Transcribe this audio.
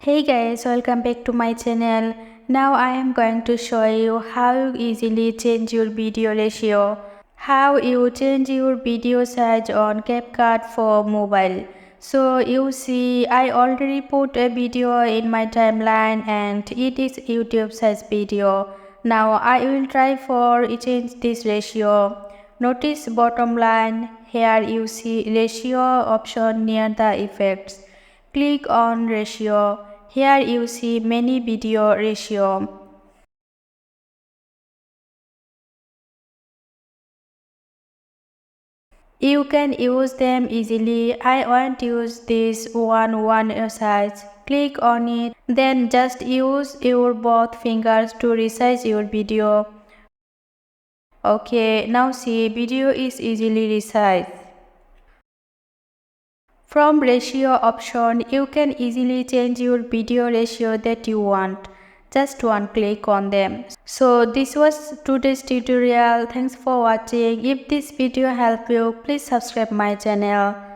Hey guys, welcome back to my channel. Now I am going to show you how you easily change your video ratio. How you change your video size on Capcut for mobile. So you see, I already put a video in my timeline and it is YouTube size video. Now I will try for change this ratio. Notice bottom line, here you see ratio option near the effects. Click on ratio. Here you see many video ratio. You can use them easily. I want to use this one size. Click on it. Then just use your both fingers to resize your video. Okay, now see video is easily resized. From ratio option, you can easily change your video ratio that you want. Just one click on them. So this was today's tutorial. Thanks for watching. If this video helped you, please subscribe my channel.